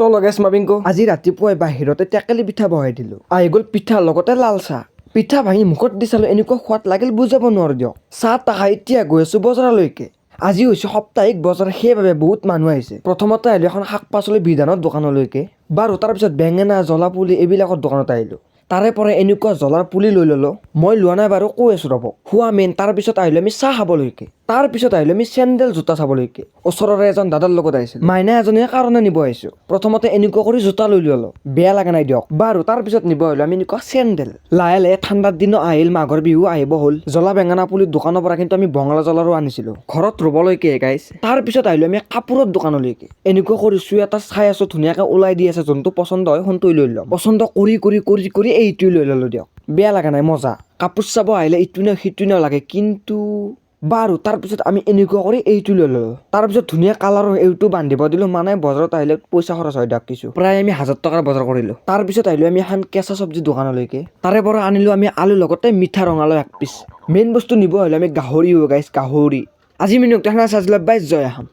তো লগেছ মাবিংকো আজি ৰাতিপুৱাই বাহিৰতে টেকেলি পিঠা বহাই দিলোঁ আহি গ'ল পিঠাৰ লগতে লাল চাহ পিঠা ভাঙি মুখত দি চালোঁ এনেকুৱা সোৱাদ লাগিল বুজাব নোৱাৰো দিয়ক চাহ তাহা এতিয়া গৈ আছোঁ বজাৰলৈকে আজি হৈছে সাপ্তাহিক বজাৰ সেইবাবে বহুত মানুহ আহিছে প্ৰথমতে আহিলোঁ এখন শাক পাচলি বিধানৰ দোকানলৈকে বাৰু তাৰপিছত বেঙেনা জ্বলা পুলি এইবিলাকৰ দোকানত আহিলোঁ তাৰে পৰা এনেকুৱা জ্বলাৰ পুলি লৈ ল'লোঁ মই লোৱা নাই বাৰু কৈ আছোঁ ৰ'ব খোৱা মেইন তাৰপিছত আহিলোঁ আমি চাহ খাবলৈকে তাৰপিছত আহিলোঁ আমি চেণ্ডেল জোতা চাবলৈকে ওচৰৰে এজন দাদাৰ লগত আহিছিল মাইনা এজনীয়ে কাৰণে নিব আহিছোঁ প্ৰথমতে এনেকুৱা কৰি জোতা লৈ ল'লোঁ বেয়া লগা নাই দিয়ক বাৰু তাৰপিছত নিব আহিলোঁ আমি এনেকুৱা চেণ্ডেল লাহে লাহে ঠাণ্ডাৰ দিনো আহিল মাঘৰ বিহু আহিব হ'ল জ্বলা বেঙেনা পুলি দোকানৰ পৰা কিন্তু আমি বঙলা জ্বলাৰো আনিছিলোঁ ঘৰত ৰুবলৈকে গাইছ তাৰপিছত আহিলোঁ আমি কাপোৰৰ দোকানলৈকে এনেকুৱা কৰি চুৱেটাৰ চাই আছোঁ ধুনীয়াকৈ ওলাই দি আছে যোনটো পচন্দ হয় সোনটোৱে লৈ ল'ম পচন্দ কৰি এইটোৱে লৈ ল'লোঁ দিয়ক বেয়া লগা নাই মজা কাপোৰ চাব আহিলে ইটো নে সিটো নে লাগে কিন্তু বাৰু তাৰপিছত আমি এনেকুৱা কৰি এইটো লৈ ল'লোঁ তাৰপিছত ধুনীয়া কালাৰৰ এইটো বান্ধিব দিলোঁ মানে বজাৰত আহিলে পইচা খৰচ হয় দিয়ক কিছু প্ৰায় আমি 1000 টকাৰ বজাৰ কৰিলোঁ তাৰপিছত আহিলোঁ আমি এখন কেঁচা চব্জি দোকানলৈকে তাৰে পৰা আনিলোঁ আমি আলু লগতে মিঠা ৰঙালাও 1 পিচ মেইন বস্তু নিব আহিলোঁ আমি গাহৰি গাইছ গাহৰি আজি মিনুক দেখা চাজিলে বাইছ জয় আহম